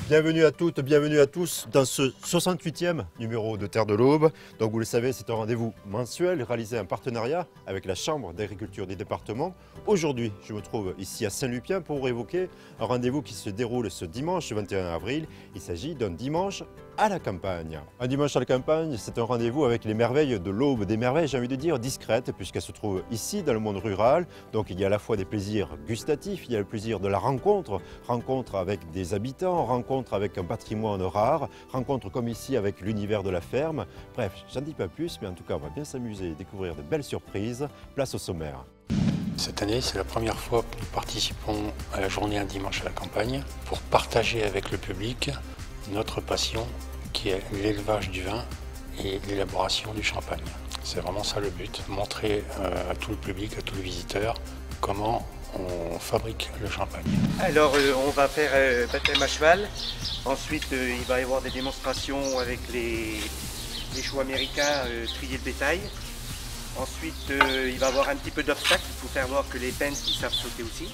Bienvenue à toutes, bienvenue à tous dans ce 68e numéro de Terre de l'Aube. Donc vous le savez, c'est un rendez-vous mensuel réalisé en partenariat avec la Chambre d'agriculture du département. Aujourd'hui, je me trouve ici à Saint-Lupien pour évoquer un rendez-vous qui se déroule ce dimanche 21 avril. Il s'agit d'un dimanche à la campagne. Un dimanche à la campagne, c'est un rendez-vous avec les merveilles de l'Aube, des merveilles, j'ai envie de dire, discrètes, puisqu'elles se trouvent ici dans le monde rural. Donc il y a à la fois des plaisirs gustatifs, il y a le plaisir de la rencontre, rencontre avec des habitants, rencontre avec un patrimoine rare, rencontre comme ici avec l'univers de la ferme. Bref, j'en dis pas plus, mais en tout cas, on va bien s'amuser et découvrir de belles surprises. Place au sommaire. Cette année, c'est la première fois que nous participons à la journée Un dimanche à la campagne pour partager avec le public notre passion qui est l'élevage du vin et l'élaboration du champagne. C'est vraiment ça le but, montrer à tout le public, à tous les visiteurs, comment on fabrique le champagne. Alors on va faire baptême à cheval, ensuite il va y avoir des démonstrations avec les chevaux américains, trier le bétail. Ensuite il va y avoir un petit peu d'obstacles pour faire voir que les pennes ils savent sauter aussi.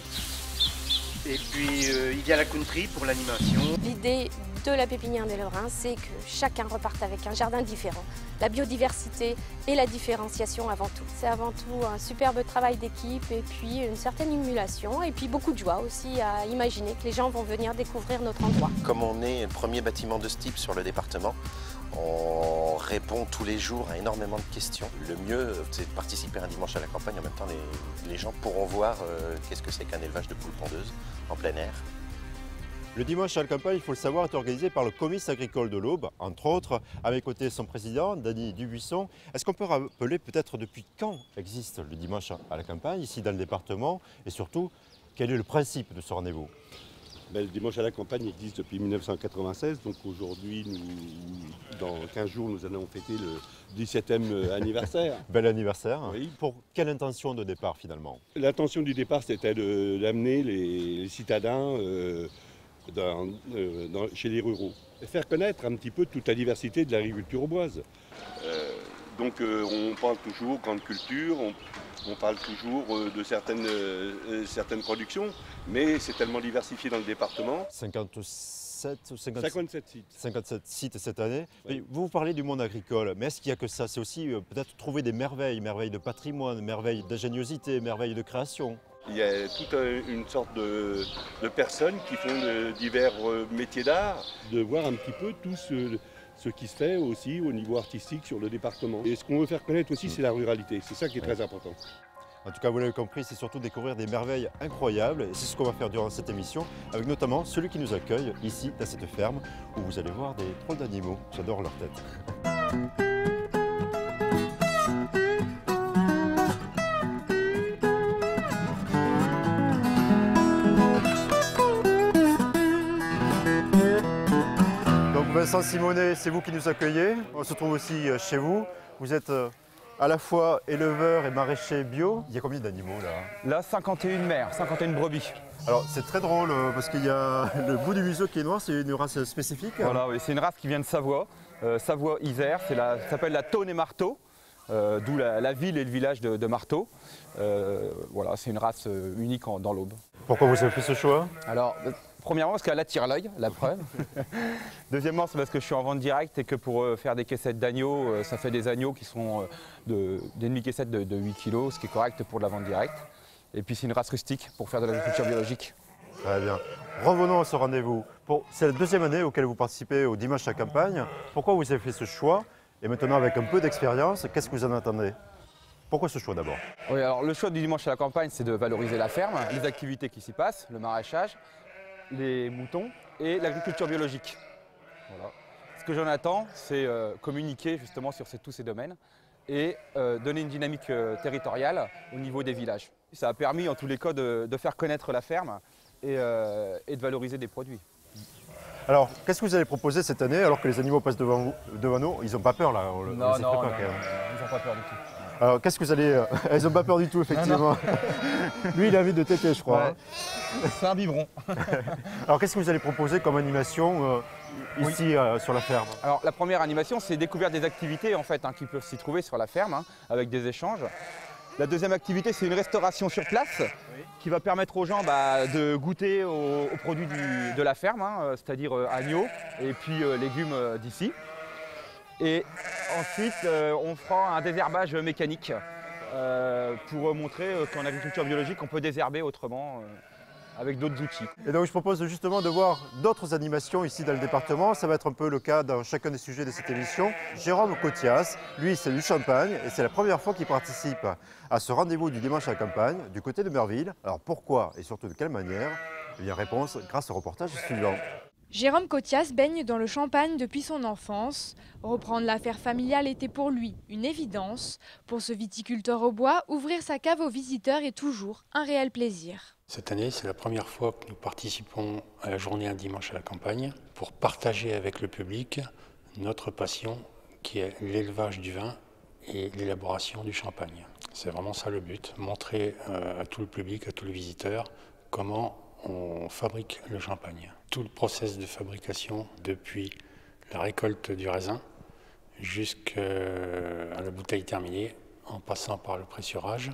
Et puis il y a la country pour l'animation. L'idée de la pépinière des Lorrains, c'est que chacun reparte avec un jardin différent. La biodiversité et la différenciation avant tout. C'est avant tout un superbe travail d'équipe et puis une certaine émulation et puis beaucoup de joie aussi à imaginer que les gens vont venir découvrir notre endroit. Comme on est le premier bâtiment de ce type sur le département, on répond tous les jours à énormément de questions. Le mieux, c'est de participer un dimanche à la campagne. En même temps, les gens pourront voir qu'est-ce que c'est qu'un élevage de poules pondeuses en plein air. Le dimanche à la campagne, il faut le savoir, est organisé par le Comice agricole de l'Aube, entre autres, à mes côtés son président, Dany Dubuisson. Est-ce qu'on peut rappeler peut-être depuis quand existe le dimanche à la campagne, ici dans le département, et surtout, quel est le principe de ce rendez-vous? Le dimanche à la campagne existe depuis 1996, donc aujourd'hui, dans 15 jours, nous allons fêter le 17e anniversaire. Bel anniversaire. Oui. Pour quelle intention de départ finalement? L'intention du départ, c'était d'amener les citadins chez les ruraux, et faire connaître un petit peu toute la diversité de l'agriculture auboise. Donc on parle toujours grande culture, on parle toujours de certaines productions, mais c'est tellement diversifié dans le département. 57 sites. 57 sites cette année. Oui. Vous parlez du monde agricole, mais est-ce qu'il n'y a que ça? C'est aussi peut-être trouver des merveilles, merveilles de patrimoine, merveilles d'ingéniosité, merveilles de création. Il y a toute une sorte de personnes qui font de divers métiers d'art, de voir un petit peu tout ce qui se fait aussi au niveau artistique sur le département. Et ce qu'on veut faire connaître aussi, c'est la ruralité. C'est ça qui est très important. En tout cas, vous l'avez compris, c'est surtout découvrir des merveilles incroyables. Et c'est ce qu'on va faire durant cette émission, avec notamment celui qui nous accueille ici, dans cette ferme, où vous allez voir des drôles d'animaux. J'adore leur tête. Vincent Simonet, c'est vous qui nous accueillez. On se trouve aussi chez vous. Vous êtes à la fois éleveur et maraîcher bio. Il y a combien d'animaux là? Là, 51 mères, 51 brebis. Alors c'est très drôle parce qu'il y a le bout du museau qui est noir, c'est une race spécifique. Voilà, oui, c'est une race qui vient de Savoie, Savoie-Isère. Ça s'appelle la Tône et Marteau, d'où la ville et le village de Marteau. Voilà, c'est une race unique dans l'Aube. Pourquoi vous avez fait ce choix? Alors, premièrement, parce qu'elle attire l'œil, la preuve. Deuxièmement, c'est parce que je suis en vente directe et que pour faire des caissettes d'agneaux, ça fait des agneaux qui sont des demi-caissettes de 8 kg, ce qui est correct pour de la vente directe. Et puis c'est une race rustique pour faire de l'agriculture biologique. Très bien. Revenons à ce rendez-vous. C'est la deuxième année auquel vous participez au dimanche à la campagne. Pourquoi vous avez fait ce choix? Et maintenant, avec un peu d'expérience, qu'est-ce que vous en attendez? Pourquoi ce choix d'abord? Oui, alors le choix du dimanche à la campagne, c'est de valoriser la ferme, les activités qui s'y passent, le maraîchage, les moutons et l'agriculture biologique. Voilà. Ce que j'en attends, c'est communiquer justement sur tous ces domaines et donner une dynamique territoriale au niveau des villages. Ça a permis en tous les cas de faire connaître la ferme et de valoriser des produits. Alors, qu'est-ce que vous allez proposer cette année alors que les animaux passent devant nous? Ils n'ont pas peur là? Non, ils n'ont pas peur du tout. Alors, qu'est-ce que vous allez... Ils n'ont pas peur du tout, effectivement. Lui, il a envie de téter, je crois. Ouais. C'est un biberon. Alors, qu'est-ce que vous allez proposer comme animation ici sur la ferme? Alors, la première animation, c'est découvrir des activités en fait, qui peuvent s'y trouver sur la ferme, avec des échanges. La deuxième activité, c'est une restauration sur place qui va permettre aux gens de goûter aux produits de la ferme, hein, c'est-à-dire agneaux et puis légumes d'ici. Et ensuite, on fera un désherbage mécanique pour montrer qu'en agriculture biologique, on peut désherber autrement avec d'autres outils. Et donc je propose justement de voir d'autres animations ici dans le département. Ça va être un peu le cas dans chacun des sujets de cette émission. Jérôme Cotias, lui c'est du Champagne et c'est la première fois qu'il participe à ce rendez-vous du dimanche à la campagne du côté de Merville. Alors pourquoi et surtout de quelle manière? Eh bien réponse grâce au reportage suivant. Jérôme Cotias baigne dans le Champagne depuis son enfance. Reprendre l'affaire familiale était pour lui une évidence. Pour ce viticulteur au bois, ouvrir sa cave aux visiteurs est toujours un réel plaisir. Cette année, c'est la première fois que nous participons à la journée Un dimanche à la campagne pour partager avec le public notre passion qui est l'élevage du vin et l'élaboration du champagne. C'est vraiment ça le but, montrer à tout le public, à tous les visiteurs, comment on fabrique le champagne. Tout le process de fabrication, depuis la récolte du raisin jusqu'à la bouteille terminée, en passant par le pressurage,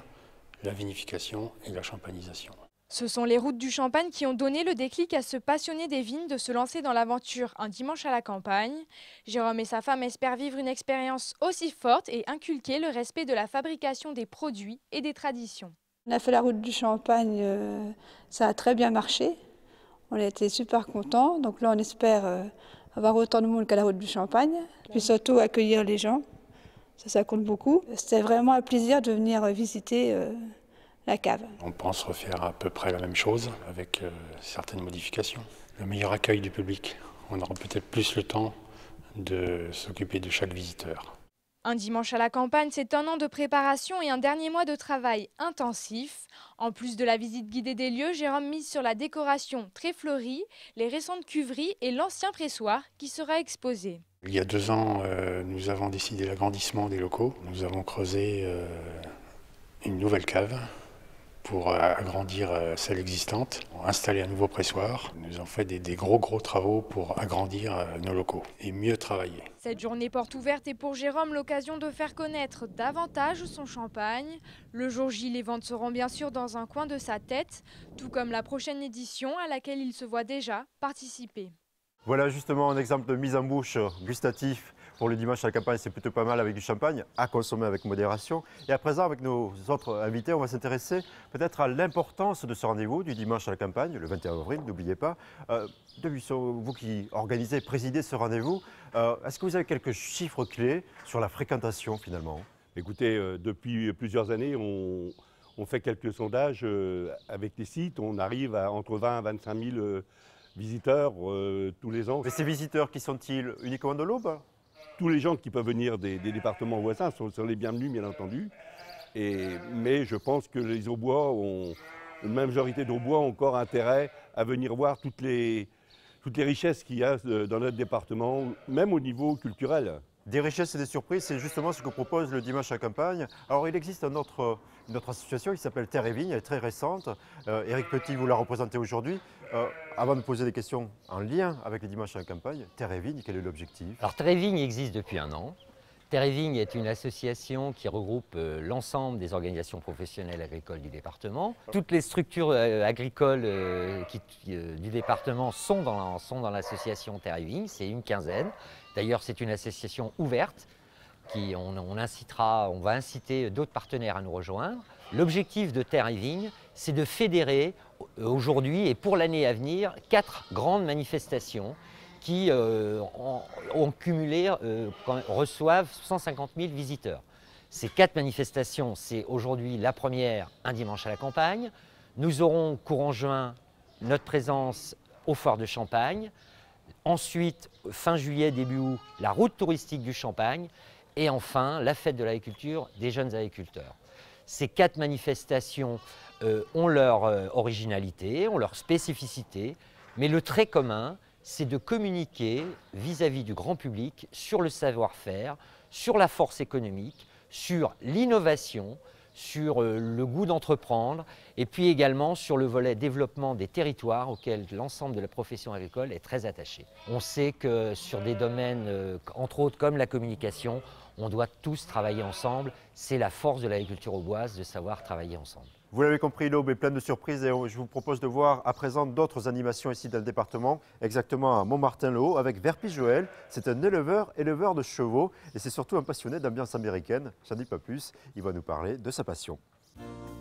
la vinification et la champagnisation. Ce sont les routes du Champagne qui ont donné le déclic à ce passionné des vignes de se lancer dans l'aventure Un dimanche à la campagne. Jérôme et sa femme espèrent vivre une expérience aussi forte et inculquer le respect de la fabrication des produits et des traditions. On a fait la route du Champagne, ça a très bien marché. On a été super contents. Donc là, on espère avoir autant de monde qu'à la route du Champagne. Puis surtout accueillir les gens. Ça compte beaucoup. C'était vraiment un plaisir de venir visiter la cave. On pense refaire à peu près la même chose avec certaines modifications. Le meilleur accueil du public. On aura peut-être plus le temps de s'occuper de chaque visiteur. Un dimanche à la campagne, c'est un an de préparation et un dernier mois de travail intensif. En plus de la visite guidée des lieux, Jérôme mise sur la décoration très fleurie, les récentes cuveries et l'ancien pressoir qui sera exposé. Il y a 2 ans, nous avons décidé l'agrandissement des locaux. Nous avons creusé une nouvelle cave pour agrandir celle existante, installer un nouveau pressoir. Nous avons fait des gros travaux pour agrandir nos locaux et mieux travailler. Cette journée porte ouverte est pour Jérôme l'occasion de faire connaître davantage son champagne. Le jour J, les ventes seront bien sûr dans un coin de sa tête, tout comme la prochaine édition à laquelle il se voit déjà participer. Voilà justement un exemple de mise en bouche gustatif pour le dimanche à la campagne, c'est plutôt pas mal avec du champagne, à consommer avec modération. Et à présent, avec nos autres invités, on va s'intéresser peut-être à l'importance de ce rendez-vous du dimanche à la campagne, le 21 avril, n'oubliez pas. Debuisson, vous qui organisez, présidez ce rendez-vous, est-ce que vous avez quelques chiffres clés sur la fréquentation finalement? Écoutez, depuis plusieurs années, on fait quelques sondages avec les sites. On arrive à entre 20 et 25 000 visiteurs tous les ans. Mais ces visiteurs, qui sont-ils uniquement de l'Aube? Tous les gens qui peuvent venir des départements voisins sont les bienvenus, bien entendu. Mais je pense que les Aubois une majorité d'Aubois ont encore intérêt à venir voir toutes les richesses qu'il y a dans notre département, même au niveau culturel. Des richesses et des surprises, c'est justement ce que propose le dimanche à la campagne. Alors il existe une autre association qui s'appelle Terre et Vigne, elle est très récente. Éric Petit, vous la représentez aujourd'hui. Avant de poser des questions en lien avec les dimanches à la campagne, Terre et Vigne, quel est l'objectif? Alors Terre et Vigne existe depuis 1 an. Terre et Vigne est une association qui regroupe l'ensemble des organisations professionnelles agricoles du département. Toutes les structures agricoles du département sont dans l'association Terre et Vigne, c'est une quinzaine. D'ailleurs, c'est une association ouverte. On va inciter d'autres partenaires à nous rejoindre. L'objectif de Terre et Vigne, c'est de fédérer aujourd'hui et pour l'année à venir 4 grandes manifestations qui ont cumulé, reçoivent 150 000 visiteurs. Ces 4 manifestations, c'est aujourd'hui la première, Un dimanche à la campagne. Nous aurons courant juin notre présence au Fort de Champagne. Ensuite, fin juillet, début août, la route touristique du Champagne. Et enfin, la fête de l'agriculture des jeunes agriculteurs. Ces 4 manifestations ont leur originalité, ont leur spécificité, mais le trait commun, c'est de communiquer vis-à-vis du grand public sur le savoir-faire, sur la force économique, sur l'innovation, sur le goût d'entreprendre et puis également sur le volet développement des territoires auxquels l'ensemble de la profession agricole est très attaché. On sait que sur des domaines, entre autres comme la communication, On doit tous travailler ensemble. C'est la force de l'agriculture auboise de savoir travailler ensemble. Vous l'avez compris, l'Aube est pleine de surprises et je vous propose de voir à présent d'autres animations ici dans le département, exactement à Montmartin-le-Haut avec Verpi Joël. C'est un éleveur de chevaux et c'est surtout un passionné d'ambiance américaine. J'en dis pas plus, il va nous parler de sa passion.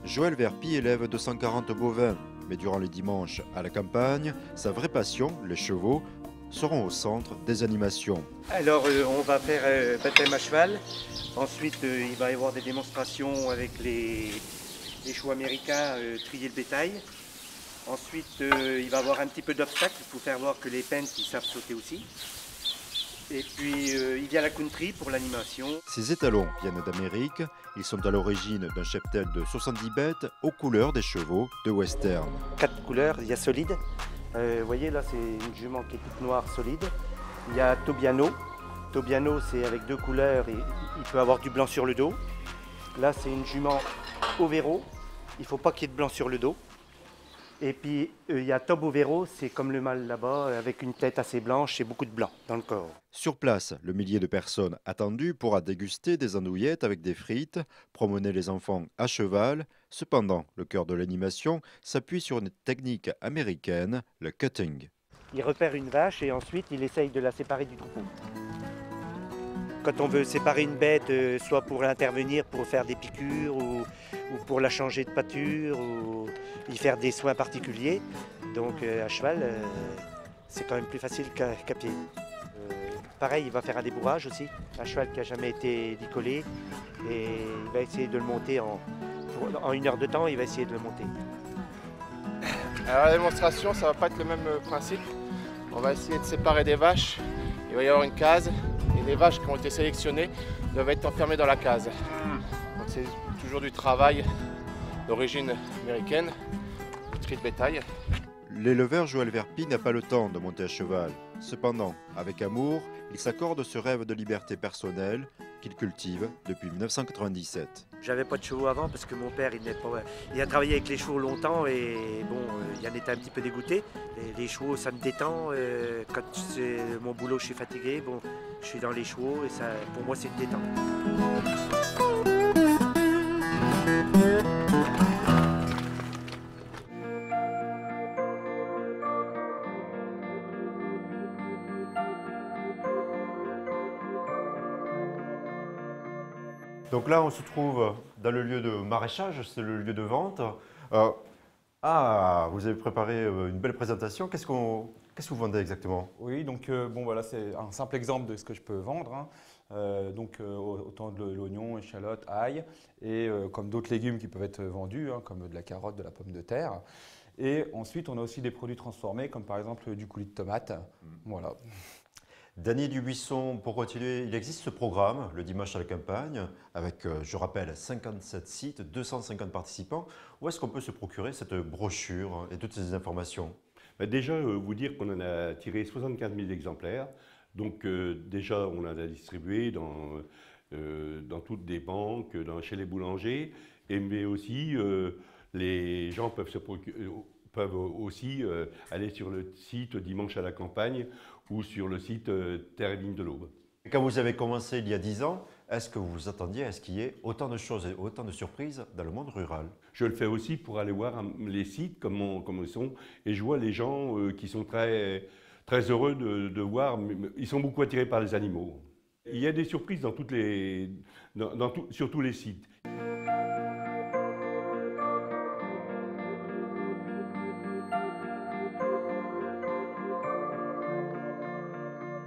Joël Verpi élève 240 bovins, mais durant les dimanches à la campagne, sa vraie passion, les chevaux, seront au centre des animations. Alors on va faire baptême à cheval, ensuite il va y avoir des démonstrations avec les chevaux américains, trier le bétail. Ensuite il va y avoir un petit peu d'obstacles, il faut faire voir que les pennes ils savent sauter aussi. Et puis il y a la country pour l'animation. Ces étalons viennent d'Amérique, ils sont à l'origine d'un cheptel de 70 bêtes aux couleurs des chevaux de western. 4 couleurs, il y a solide. Vous voyez là c'est une jument qui est toute noire solide. Il y a Tobiano. Tobiano c'est avec 2 couleurs et il peut avoir du blanc sur le dos. Là c'est une jument Overo. Il ne faut pas qu'il y ait de blanc sur le dos. Et puis il y a Tob Overo, c'est comme le mâle là-bas, avec une tête assez blanche et beaucoup de blanc dans le corps. Sur place, le millier de personnes attendues pourra déguster des andouillettes avec des frites, promener les enfants à cheval. Cependant, le cœur de l'animation s'appuie sur une technique américaine, le cutting. Il repère une vache et ensuite il essaye de la séparer du troupeau. Quand on veut séparer une bête, soit pour l'intervenir, pour faire des piqûres ou pour la changer de pâture ou y faire des soins particuliers. Donc à cheval, c'est quand même plus facile qu'à pied. Pareil, il va faire un débourrage aussi. Un cheval qui n'a jamais été décollé et il va essayer de le monter en 1 heure de temps, il va essayer de le monter. Alors la démonstration, ça ne va pas être le même principe. On va essayer de séparer des vaches. Il va y avoir une case et les vaches qui ont été sélectionnées doivent être enfermées dans la case. Donc c'est toujours du travail d'origine américaine, du tri de bétail. L'éleveur Joël Verpi n'a pas le temps de monter à cheval. Cependant, avec amour, il s'accorde ce rêve de liberté personnelle qu'il cultive depuis 1997. J'avais pas de chevaux avant parce que mon père il a travaillé avec les chevaux longtemps et bon, il en était un petit peu dégoûté. Les chevaux ça me détend, quand c'est mon boulot je suis fatigué, bon, je suis dans les chevaux et ça, pour moi c'est une détente. Donc là, on se trouve dans le lieu de maraîchage, c'est le lieu de vente. Vous avez préparé une belle présentation. Qu'est-ce que vous vendez exactement? Oui, donc bon, voilà, c'est un simple exemple de ce que je peux vendre. Hein. Autant de l'oignon, échalote, ail, et comme d'autres légumes qui peuvent être vendus, hein, comme de la carotte, de la pomme de terre. Et ensuite, on a aussi des produits transformés, comme par exemple du coulis de tomate. Voilà. Dany Dubuisson, pour continuer, il existe ce programme, le dimanche à la campagne, avec, je rappelle, 57 sites, 250 participants. Où est-ce qu'on peut se procurer cette brochure et toutes ces informations? Déjà, vous dire qu'on en a tiré 75 000 exemplaires. Donc déjà, on en a distribué dans toutes les banques, chez les boulangers, mais aussi les gens peuvent aussi aller sur le site Dimanche à la campagne ou sur le site Terre et Vigne de l'Aube. Quand vous avez commencé il y a 10 ans, est-ce que vous vous attendiez à ce qu'il y ait autant de choses et autant de surprises dans le monde rural? Je le fais aussi pour aller voir les sites comme ils sont, et je vois les gens qui sont très heureux de voir, ils sont beaucoup attirés par les animaux. Il y a des surprises sur tous les sites.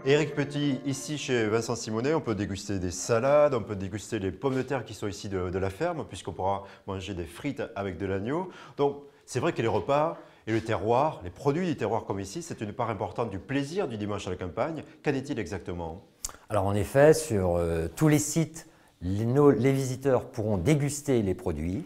Éric Petit, ici chez Vincent Simonet, on peut déguster des salades, on peut déguster les pommes de terre qui sont ici de la ferme, puisqu'on pourra manger des frites avec de l'agneau. Donc c'est vrai que les repas et le terroir, les produits du terroir comme ici, c'est une part importante du plaisir du dimanche à la campagne. Qu'en est-il exactement? Alors en effet, sur tous les sites, les visiteurs pourront déguster les produits.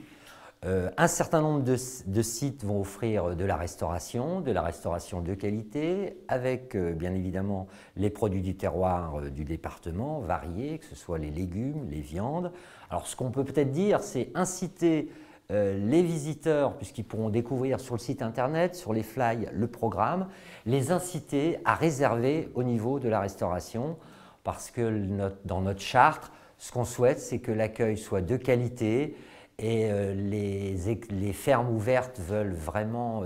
Un certain nombre de sites vont offrir de la restauration de qualité, avec bien évidemment les produits du terroir du département, variés, que ce soit les légumes, les viandes. Alors ce qu'on peut peut-être dire, c'est inciter les visiteurs, puisqu'ils pourront découvrir sur le site internet, sur les flyers, le programme, les inciter à réserver au niveau de la restauration, parce que dans notre charte, Ce qu'on souhaite, c'est que l'accueil soit de qualité et les fermes ouvertes veulent vraiment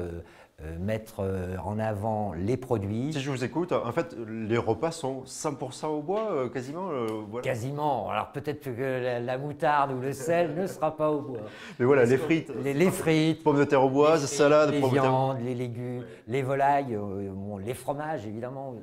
mettre en avant les produits. Si je vous écoute, en fait, les repas sont 100% au bois, quasiment voilà. Quasiment. Alors peut-être que la moutarde ou le sel ne sera pas au bois. Mais voilà, les frites. Les frites. Pommes de terre au bois, salade, les pommes de terre. viandes, les légumes, les volailles, bon, les fromages évidemment.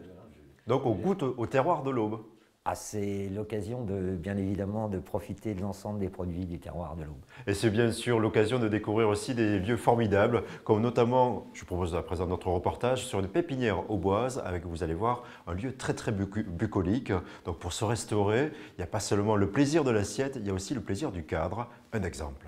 Donc on goûte au terroir de l'Aube. Ah, c'est l'occasion, bien évidemment, de profiter de l'ensemble des produits du terroir de l'Aube. Et c'est bien sûr l'occasion de découvrir aussi des lieux formidables, comme notamment, je vous propose à présent notre reportage sur une pépinière auboise, avec, vous allez voir, un lieu très bucolique. Donc pour se restaurer, il n'y a pas seulement le plaisir de l'assiette, il y a aussi le plaisir du cadre. Un exemple.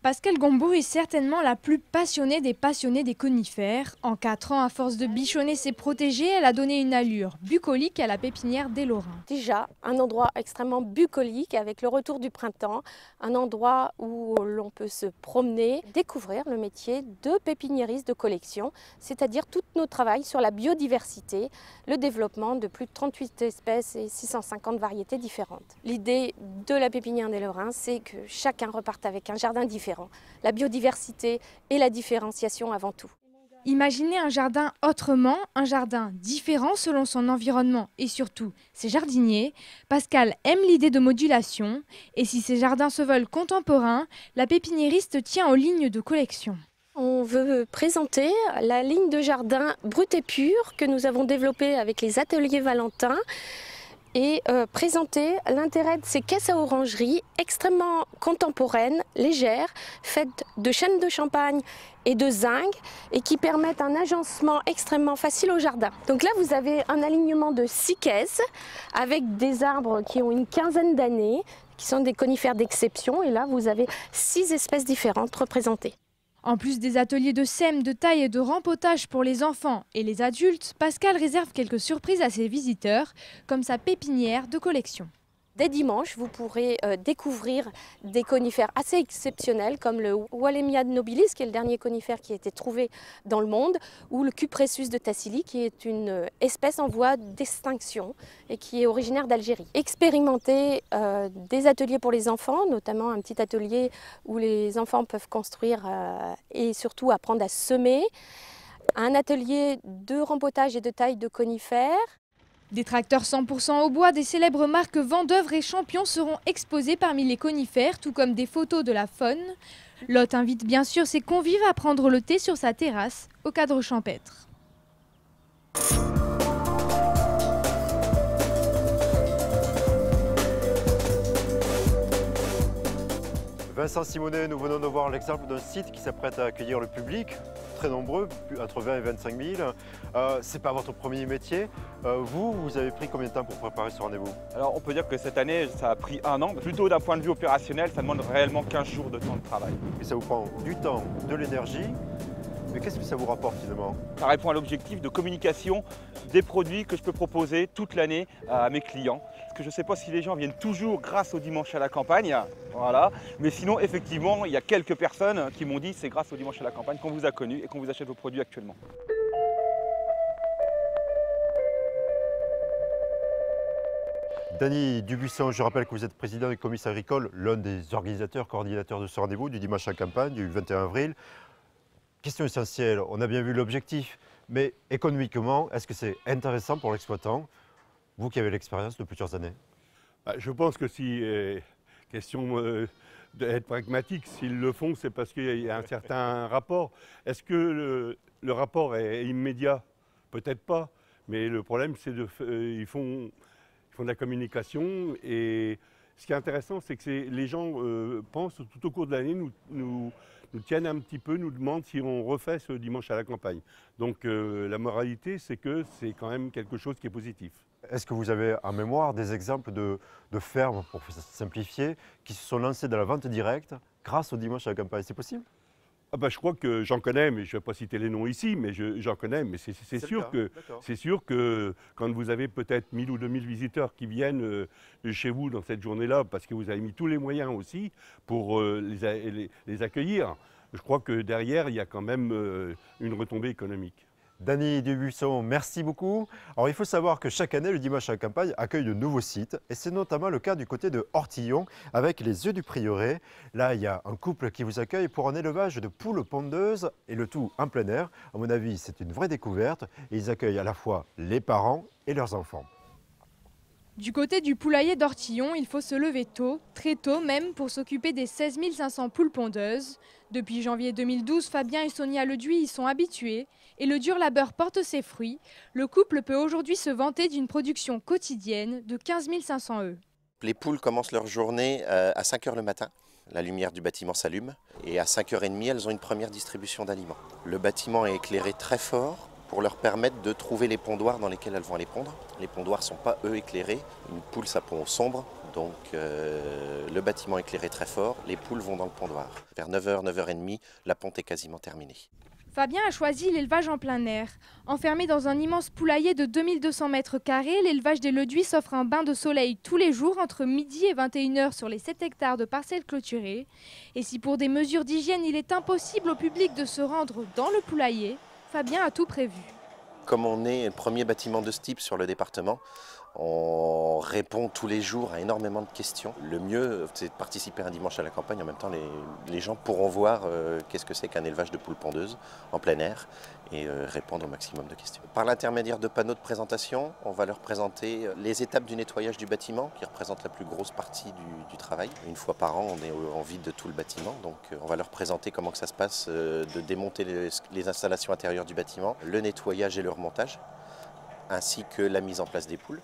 Pascale Gombourg est certainement la plus passionnée des passionnés des conifères. En 4 ans, à force de bichonner ses protégés, elle a donné une allure bucolique à la pépinière des Lorrains. Déjà, un endroit extrêmement bucolique avec le retour du printemps, un endroit où l'on peut se promener, découvrir le métier de pépiniériste de collection, c'est-à-dire tout notre travail sur la biodiversité, le développement de plus de 38 espèces et 650 variétés différentes. L'idée de la pépinière des Lorrains, c'est que chacun reparte avec un jardin différent. La biodiversité et la différenciation avant tout. Imaginez un jardin autrement, un jardin différent selon son environnement et surtout ses jardiniers. Pascale aime l'idée de modulation et si ces jardins se veulent contemporains, la pépiniériste tient aux lignes de collection. On veut présenter la ligne de jardin brut et pur que nous avons développée avec les ateliers Valentin et présenter l'intérêt de ces caisses à orangerie extrêmement contemporaines, légères, faites de chêne de Champagne et de zinc et qui permettent un agencement extrêmement facile au jardin. Donc là vous avez un alignement de 6 caisses avec des arbres qui ont une quinzaine d'années, qui sont des conifères d'exception et là vous avez 6 espèces différentes représentées. En plus des ateliers de sème, de taille et de rempotage pour les enfants et les adultes, Pascale réserve quelques surprises à ses visiteurs, comme sa pépinière de collection. Dès dimanche, vous pourrez découvrir des conifères assez exceptionnels comme le Wallemia nobilis, qui est le dernier conifère qui a été trouvé dans le monde, ou le Cupressus de Tassili, qui est une espèce en voie d'extinction et qui est originaire d'Algérie. Expérimenter des ateliers pour les enfants, notamment un petit atelier où les enfants peuvent construire et surtout apprendre à semer, un atelier de rempotage et de taille de conifères. Des tracteurs 100% au bois des célèbres marques Vendeuvre et Champion seront exposés parmi les conifères, tout comme des photos de la faune. L'hôte invite bien sûr ses convives à prendre le thé sur sa terrasse, au cadre champêtre. Vincent Simonet, nous venons de voir l'exemple d'un site qui s'apprête à accueillir le public, très nombreux, entre 20 et 25 000. Ce n'est pas votre premier métier. Vous avez pris combien de temps pour préparer ce rendez-vous? Alors on peut dire que cette année, ça a pris 1 an. Plutôt d'un point de vue opérationnel, ça demande réellement 15 jours de temps de travail. Et ça vous prend du temps, de l'énergie. Mais qu'est-ce que ça vous rapporte finalement? Ça répond à l'objectif de communication des produits que je peux proposer toute l'année à mes clients. Parce que je ne sais pas si les gens viennent toujours grâce au dimanche à la campagne, voilà. Mais sinon, effectivement, il y a quelques personnes qui m'ont dit c'est grâce au dimanche à la campagne qu'on vous a connu et qu'on vous achète vos produits actuellement. Dany Dubuisson, je rappelle que vous êtes président du Comice agricole, l'un des organisateurs, coordinateurs de ce rendez-vous du dimanche à campagne du 21 avril. Question essentielle, on a bien vu l'objectif, mais économiquement, est-ce que c'est intéressant pour l'exploitant, vous qui avez l'expérience de plusieurs années? Je pense que si, question d'être pragmatique, s'ils le font, c'est parce qu'il y a un certain rapport. Est-ce que le rapport est immédiat? Peut-être pas, mais le problème c'est qu'ils font de la communication et ce qui est intéressant, c'est que les gens pensent tout au cours de l'année, nous tiennent un petit peu, nous demandent si on refait ce dimanche à la campagne. Donc la moralité, c'est que c'est quand même quelque chose qui est positif. Est-ce que vous avez en mémoire des exemples de fermes, pour simplifier, qui se sont lancées dans la vente directe grâce au dimanche à la campagne? C'est possible? Je crois que j'en connais, mais je ne vais pas citer les noms ici, mais j'en connais. Mais c'est sûr que quand vous avez peut-être 1000 ou 2000 visiteurs qui viennent chez vous dans cette journée-là, parce que vous avez mis tous les moyens aussi pour les accueillir, je crois que derrière, il y a quand même une retombée économique. Dany Dubuisson, merci beaucoup. Alors il faut savoir que chaque année, le Dimanche à la campagne accueille de nouveaux sites et c'est notamment le cas du côté de Ortillon avec les œufs du Prieuré. Là, il y a un couple qui vous accueille pour un élevage de poules pondeuses et le tout en plein air. À mon avis, c'est une vraie découverte et ils accueillent à la fois les parents et leurs enfants. Du côté du poulailler d'Ortillon, il faut se lever tôt, très tôt même, pour s'occuper des 16 500 poules pondeuses. Depuis janvier 2012, Fabien et Sonia Leduy y sont habitués et le dur labeur porte ses fruits. Le couple peut aujourd'hui se vanter d'une production quotidienne de 15 500 œufs. Les poules commencent leur journée à 5 h le matin. La lumière du bâtiment s'allume et à 5 h 30, elles ont une première distribution d'aliments. Le bâtiment est éclairé très fort pour leur permettre de trouver les pondoirs dans lesquels elles vont aller pondre. Les pondoirs ne sont pas, eux, éclairés. Une poule, ça pond au sombre, donc le bâtiment est éclairé très fort. Les poules vont dans le pondoir. Vers 9 h, 9 h 30, la ponte est quasiment terminée. Fabien a choisi l'élevage en plein air. Enfermé dans un immense poulailler de 2200 mètres carrés, l'élevage des Leduy s'offre un bain de soleil tous les jours entre midi et 21 h sur les 7 hectares de parcelles clôturées. Et si pour des mesures d'hygiène, il est impossible au public de se rendre dans le poulailler, Fabien a tout prévu. Comme on est le premier bâtiment de ce type sur le département, on répond tous les jours à énormément de questions. Le mieux, c'est de participer un dimanche à la campagne. En même temps, les gens pourront voir qu'est-ce que c'est qu'un élevage de poules pondeuses en plein air et répondre au maximum de questions. Par l'intermédiaire de panneaux de présentation, on va leur présenter les étapes du nettoyage du bâtiment, qui représente la plus grosse partie du travail. Une fois par an, on est en vide de tout le bâtiment, donc on va leur présenter comment que ça se passe de démonter les installations intérieures du bâtiment, le nettoyage et le remontage, ainsi que la mise en place des poules.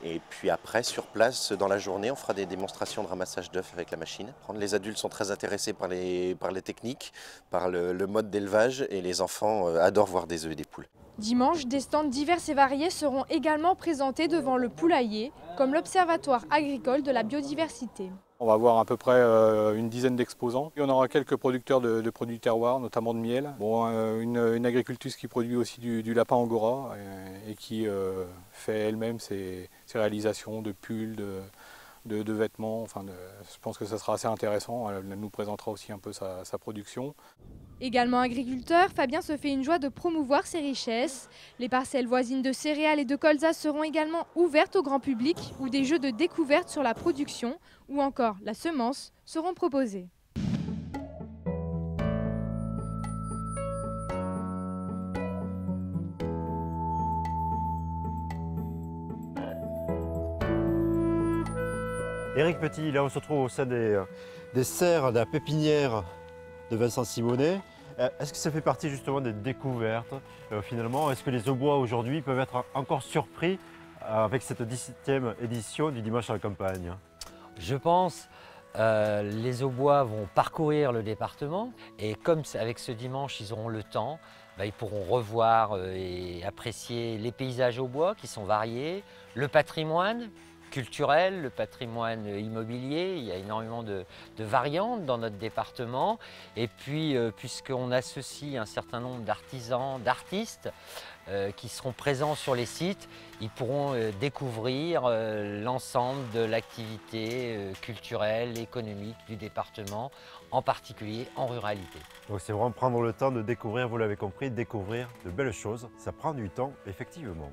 Et puis après, sur place, dans la journée, on fera des démonstrations de ramassage d'œufs avec la machine. Les adultes sont très intéressés par les techniques, par le mode d'élevage et les enfants adorent voir des œufs et des poules. Dimanche, des stands divers et variés seront également présentés devant le poulailler, comme l'Observatoire agricole de la biodiversité. On va avoir à peu près une dizaine d'exposants. On aura quelques producteurs de produits terroirs, notamment de miel. Bon, une agricultrice qui produit aussi du lapin angora et qui fait elle-même ses réalisations de pulls, de vêtements. Enfin, je pense que ça sera assez intéressant. Elle nous présentera aussi un peu sa production. Également agriculteur, Fabien se fait une joie de promouvoir ses richesses. Les parcelles voisines de céréales et de colza seront également ouvertes au grand public où des jeux de découverte sur la production ou encore la semence seront proposés. Éric Petit, là on se trouve au sein des serres de la pépinière de Vincent Simonet. Est-ce que ça fait partie justement des découvertes finalement? Est-ce que les Aubois aujourd'hui peuvent être encore surpris avec cette 17e édition du Dimanche à la campagne? Je pense les Aubois vont parcourir le département et comme avec ce dimanche ils auront le temps, ils pourront revoir et apprécier les paysages aubois qui sont variés, le patrimoine culturel, le patrimoine immobilier, il y a énormément de variantes dans notre département et puis puisqu'on associe un certain nombre d'artisans, d'artistes qui seront présents sur les sites, ils pourront découvrir l'ensemble de l'activité culturelle, économique du département, en particulier en ruralité. Donc c'est vraiment prendre le temps de découvrir, vous l'avez compris, découvrir de belles choses, ça prend du temps effectivement.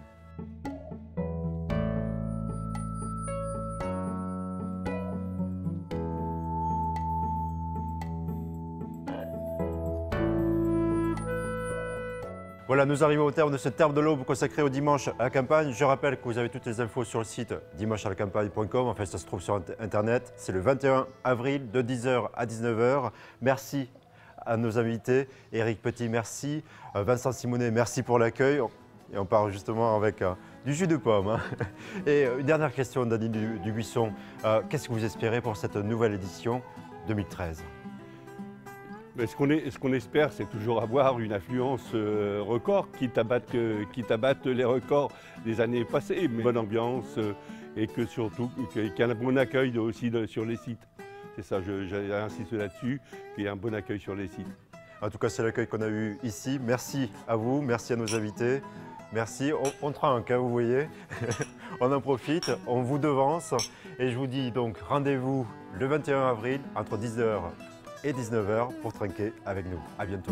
Voilà, nous arrivons au terme de cette Terre de l'Aube consacrée au dimanche à la campagne. Je rappelle que vous avez toutes les infos sur le site dimanchealacampagne.com. Enfin, ça se trouve sur Internet. C'est le 21 avril de 10 h à 19 h. Merci à nos invités. Éric Petit, merci. Vincent Simonet, merci pour l'accueil. Et on part justement avec du jus de pomme. Hein. Et une dernière question, Dany Dubuisson. Qu'est-ce que vous espérez pour cette nouvelle édition 2013 ? Ce qu'on espère, c'est toujours avoir une affluence record, quitte à battre les records des années passées, mais bonne ambiance et que surtout qu'il y ait un bon accueil aussi sur les sites. C'est ça, j'insiste là-dessus, qu'il y ait un bon accueil sur les sites. En tout cas, c'est l'accueil qu'on a eu ici. Merci à vous, merci à nos invités. Merci, on trinque, hein, vous voyez. On en profite, on vous devance. Et je vous dis donc rendez-vous le 21 avril entre 10 h et 19 h pour trinquer avec nous. À bientôt.